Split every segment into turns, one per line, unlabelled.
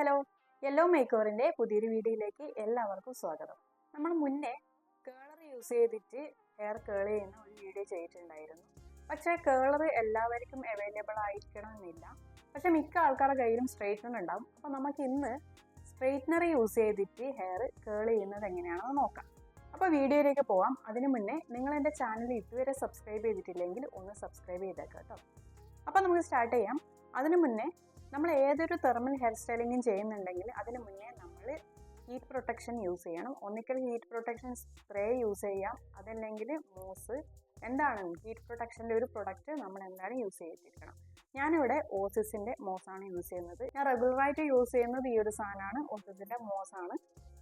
Hello, yellow മേക്കോറിൻ്റെ പുതിയൊരു വീഡിയോയിലേക്ക് എല്ലാവർക്കും സ്വാഗതം. നമ്മൾ മുന്നേ കേളർ യൂസ് ചെയ്തിട്ട് ഹെയർ കേൾ ചെയ്യുന്ന ഒരു വീഡിയോ ചെയ്തിട്ടുണ്ടായിരുന്നു. പക്ഷേ കേളർ എല്ലാവർക്കും അവൈലബിൾ ആയിരിക്കണമെന്നില്ല. പക്ഷെ മിക്ക ആൾക്കാരുടെ കയ്യിലും സ്ട്രെയിറ്റ്നർ ഉണ്ടാവും. അപ്പോൾ നമുക്ക് ഇന്ന് സ്ട്രെയിറ്റ്നർ യൂസ് ചെയ്തിട്ട് ഹെയർ കേൾ ചെയ്യുന്നത് എങ്ങനെയാണെന്ന് നോക്കാം. അപ്പോൾ വീഡിയോയിലേക്ക് പോകാം. അതിനു മുന്നേ നിങ്ങൾ എൻ്റെ ചാനൽ ഇതുവരെ സബ്സ്ക്രൈബ് ചെയ്തിട്ടില്ലെങ്കിൽ ഒന്ന് സബ്സ്ക്രൈബ് ചെയ്തേക്കാം കേട്ടോ. അപ്പോൾ നമുക്ക് സ്റ്റാർട്ട് ചെയ്യാം. അതിനു മുന്നേ നമ്മൾ ഏതൊരു തെർമൽ ഹെയർ സ്റ്റൈലിങ്ങും ചെയ്യുന്നുണ്ടെങ്കിൽ അതിന് മുന്നേ നമ്മൾ ഹീറ്റ് പ്രൊട്ടക്ഷൻ യൂസ് ചെയ്യണം. ഒന്നിക്കൽ ഹീറ്റ് പ്രൊട്ടക്ഷൻ സ്പ്രേ യൂസ് ചെയ്യാം, അതല്ലെങ്കിൽ മൂസ്. എന്താണ് ഹീറ്റ് പ്രൊട്ടക്ഷൻ്റെ ഒരു പ്രൊഡക്റ്റ് നമ്മൾ എന്തായാലും യൂസ് ചെയ്തിരിക്കണം. ഞാനിവിടെ ഓസിസിൻ്റെ മോസാണ് യൂസ് ചെയ്യുന്നത്. ഞാൻ റെഗുലറായിട്ട് യൂസ് ചെയ്യുന്നത് ഈ ഒരു സാധനമാണ്, ഓസിസിൻ്റെ മോസാണ്.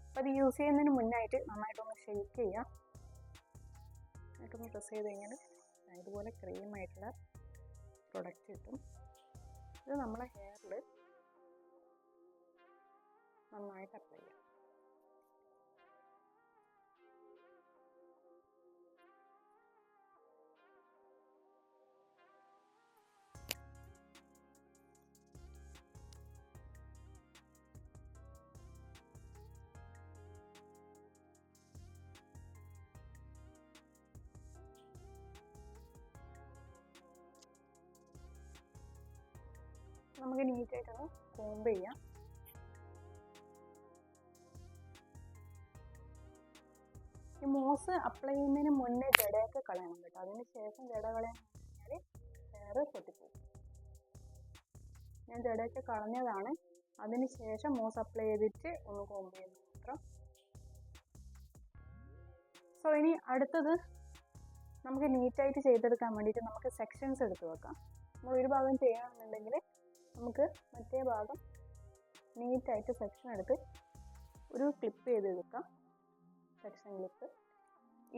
അപ്പോൾ അത് യൂസ് ചെയ്യുന്നതിന് മുന്നായിട്ട് നന്നായിട്ടൊന്ന് ഷെയ്ക്ക് ചെയ്യാം. നന്നായിട്ടൊന്ന് പ്രസ് ചെയ്ത് കഴിഞ്ഞാൽ ഇതുപോലെ ക്രീമായിട്ടുള്ള പ്രൊഡക്റ്റ് കിട്ടും. ഇത് നമ്മളെ ഹെയറിൽ നന്നായിട്ട് അപ്ലൈ ചെയ്യാം. നമുക്ക് നീറ്റായിട്ടൊന്ന് കോംബ് ചെയ്യാം. ഈ മോസ് അപ്ലൈ ചെയ്യുന്നതിന് മുന്നേ ജടയൊക്കെ കളയണം കേട്ടോ. അതിന് ശേഷം ജട കളയാൻ കഴിഞ്ഞാൽ ഹെയർ പൊട്ടിപ്പോകും. ഞാൻ ജടയൊക്കെ കളഞ്ഞതാണ്. അതിന് ശേഷം മോസ് അപ്ലൈ ചെയ്തിട്ട് ഒന്ന് കോംബ് ചെയ്യുന്നത് മാത്രം. സോ ഇനി അടുത്തത് നമുക്ക് നീറ്റായിട്ട് ചെയ്തെടുക്കാൻ വേണ്ടിയിട്ട് നമുക്ക് സെക്ഷൻസ് എടുത്ത് വെക്കാം. നമ്മൾ ഒരു ഭാഗം ചെയ്യണമെന്നുണ്ടെങ്കിൽ നമുക്ക് മറ്റേ ഭാഗം നീറ്റായിട്ട് സെക്ഷൻ എടുത്ത് ഒരു ക്ലിപ്പ് ചെയ്ത് എടുക്കാം. Section clip.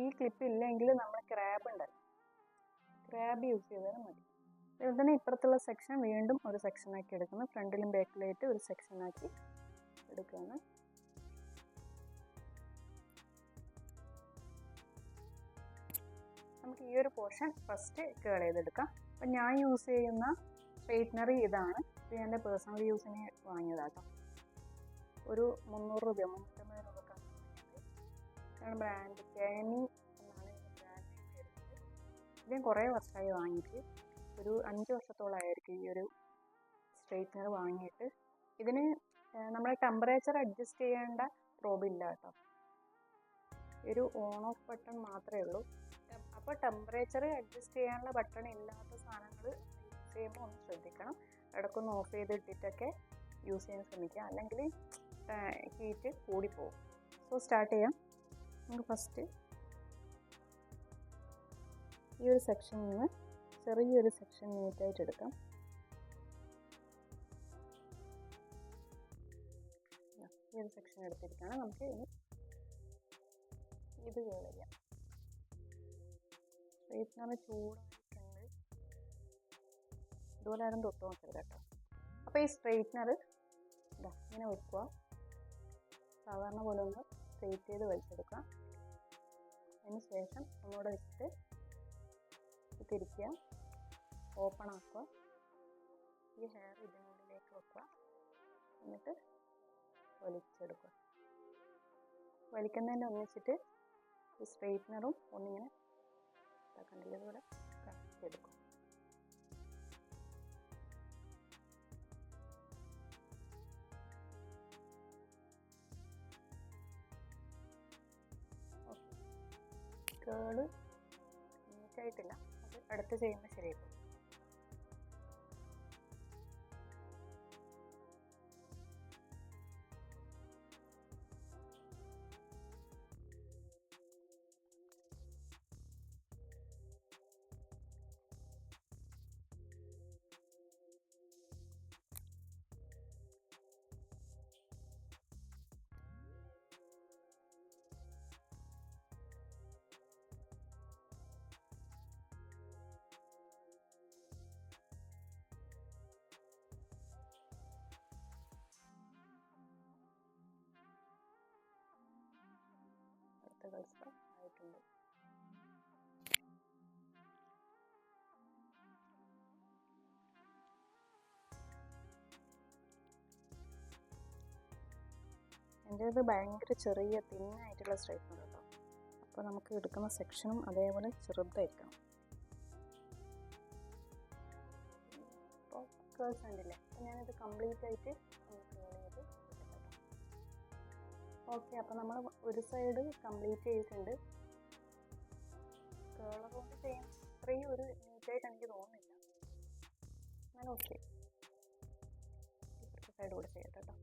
ഈ ക്ലിപ്പ് ഇല്ലെങ്കിൽ നമ്മൾ ക്രാബ് ഉണ്ട്, ക്രാബ് യൂസ് ചെയ്താൽ മതി. അതുപോലെ തന്നെ ഇപ്പുറത്തുള്ള സെക്ഷൻ വീണ്ടും ഒരു സെക്ഷനാക്കി എടുക്കുന്നു. ഫ്രണ്ടിലും ബാക്കിലായിട്ട് ഒരു സെക്ഷനാക്കി എടുക്കുന്നു. നമുക്ക് ഈ ഒരു പോർഷൻ ഫസ്റ്റ് കേൾ ചെയ്തെടുക്കാം. അപ്പം ഞാൻ യൂസ് ചെയ്യുന്ന സ്ട്രെയിറ്റ്നർ ഇതാണ്. ഇത് എൻ്റെ പേഴ്സണൽ യൂസിന് വാങ്ങിയതാട്ടോ. ഒരു 300 രൂപ 350 രൂപക്കാണ് വാങ്ങിയത്. ബ്രാൻഡ് കാനി എന്നാണ് ബ്രാൻഡ് വരുന്നത്. ഇത് ഞാൻ കുറേ വർഷമായി വാങ്ങിയിട്ട്, ഒരു 5 വർഷത്തോളമായിരിക്കും ഈ ഒരു സ്ട്രെയിറ്റ്നർ വാങ്ങിയിട്ട്. ഇതിന് നമ്മൾ ടെമ്പറേച്ചർ അഡ്ജസ്റ്റ് ചെയ്യേണ്ട പ്രോബില്ല കേട്ടോ. ഒരു ഓൺ ഓഫ് ബട്ടൺ മാത്രമേ ഉള്ളൂ. അപ്പോൾ ടെമ്പറേച്ചർ അഡ്ജസ്റ്റ് ചെയ്യാനുള്ള ബട്ടൺ ഇല്ലാത്ത സാധനങ്ങൾ യൂസ് ചെയ്യുമ്പോൾ ഒന്ന് ശ്രദ്ധിക്കണം. ഇടയ്ക്കൊന്ന് ഓഫ് ചെയ്തിട്ടിട്ടൊക്കെ യൂസ് ചെയ്യാൻ ശ്രമിക്കുക, അല്ലെങ്കിൽ ഹീറ്റ് കൂടിപ്പോകും. സോ സ്റ്റാർട്ട് ചെയ്യാം. നമുക്ക് ഫസ്റ്റ് ഈ ഒരു സെക്ഷനിൽ നിന്ന് ചെറിയൊരു സെക്ഷൻ നീറ്റായിട്ട് എടുക്കാം. ഈ ഒരു സെക്ഷൻ എടുത്തിരിക്കുകയാണ്. നമുക്ക് ഇനി ഇത് കേൾ ചെയ്യാം. സ്ട്രെയിറ്റ്നർ ചൂടായിട്ടുണ്ട്. ഇതുപോലെ ആരും തൊട്ട് നോക്കരുത് കേട്ടോ. അപ്പോൾ ഈ സ്ട്രെയിറ്റ്നർ ഇങ്ങനെ വെക്കുക. സാധാരണ പോലെ ഒന്ന് സ്ട്രെയിറ്റ് ചെയ്ത് വലിച്ചെടുക്കുക. അതിന് ശേഷം ഒന്നുകൂടെ വെച്ചിട്ട് തിരിക്കുക, ഓപ്പൺ ആക്കുക. ഈ ഹെയർ ഇതിനുള്ളിലേക്ക് വെക്കുക. എന്നിട്ട് വലിച്ചെടുക്കുക. വലിക്കുന്നതിൻ്റെ ഒന്നിച്ചിട്ട് ഈ സ്ട്രെയിറ്റ്നറും ഒന്നിങ്ങനെ കണ്ടില്ല, ഇതുപോലെ കറക്റ്റെടുക്കും. കേള് നീറ്റായിട്ടില്ല, അത് അടുത്ത് ചെയ്യുമ്പോൾ ശരിയാക്കും. അടുത്ത ആയിട്ടുണ്ട്. എൻ്റേത് ഭയങ്കര ചെറിയ തിന്നായിട്ടുള്ള സ്ട്രൈറ്റ്നർ കേട്ടോ. അപ്പോൾ നമുക്ക് എടുക്കുന്ന സെക്ഷനും അതേപോലെ ചെറുതായിരിക്കണം. അപ്പോൾ കേൾസ് കണ്ടില്ലേ? അപ്പോൾ ഞാനിത് കംപ്ലീറ്റ് ആയിട്ട് ഒന്ന് കേൾ ചെയ്ത് കേട്ടോ. ഓക്കെ, അപ്പോൾ നമ്മൾ ഒരു സൈഡ് കംപ്ലീറ്റ് ചെയ്തിട്ടുണ്ട്. കേളർ കൊണ്ട് ചെയ്യാൻ അത്രയും ഒരു നീറ്റായിട്ട് എനിക്ക് തോന്നുന്നില്ല. ഞാൻ ഓക്കെ, ഇപ്പുറത്തെ സൈഡ് കൂടെ ചെയ്യട്ടെ കേട്ടോ.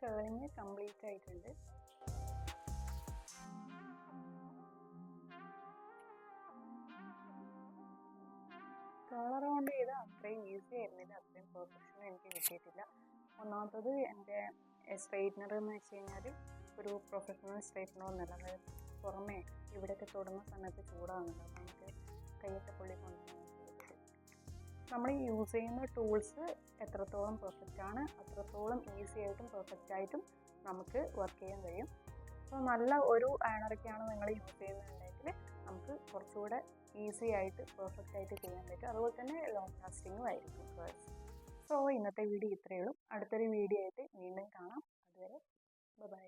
കേളിങ് കംപ്ലീറ്റ് ആയിട്ടുണ്ട്. കളർ കൊണ്ട് ചെയ്ത് അത്രയും ഈസി ആയിരുന്നില്ല, അത്രയും പെർഫെക്ഷൻ എനിക്ക് കിട്ടിയിട്ടില്ല. ഒന്നാമത്തത് എൻ്റെ സ്ട്രെയിറ്റ്നർ എന്ന് വെച്ച് കഴിഞ്ഞാൽ ഒരു പ്രൊഫഷണൽ സ്ട്രെയിറ്റ്നർ ഒന്നല്ല. അതായത് പുറമേ ഇവിടെയൊക്കെ തൊടുന്ന സമയത്ത് ചൂടാകുന്നുണ്ട്. അപ്പോൾ നമുക്ക് കൈയൊക്കെ പൊള്ളി കൊണ്ടുപോകാൻ നമ്മൾ യൂസ് ചെയ്യുന്ന ടൂൾസ് എത്രത്തോളം പെർഫെക്റ്റ് ആണ് അത്രത്തോളം ഈസി ആയിട്ടും പെർഫെക്റ്റ് ആയിട്ടും നമുക്ക് വർക്ക് ചെയ്യാൻ കഴിയും. സോ നല്ല ഒരു അയണറൊക്കെയാണ് നിങ്ങൾ യൂസ് ചെയ്യുന്നുണ്ടെങ്കിൽ നമുക്ക് കുറച്ചുകൂടെ ഈസി ആയിട്ട് പെർഫെക്റ്റ് ആയിട്ട് ചെയ്യാൻ പറ്റും. അതുപോലെ തന്നെ ലോങ് ലാസ്റ്റിങ്ങും ആയിരിക്കും കേൾസ്. സോ ഇന്നത്തെ വീഡിയോ ഇത്രയേ ഉള്ളൂ. അടുത്തൊരു വീഡിയോ ആയിട്ട് വീണ്ടും കാണാം. അതുവരെ ബൈ.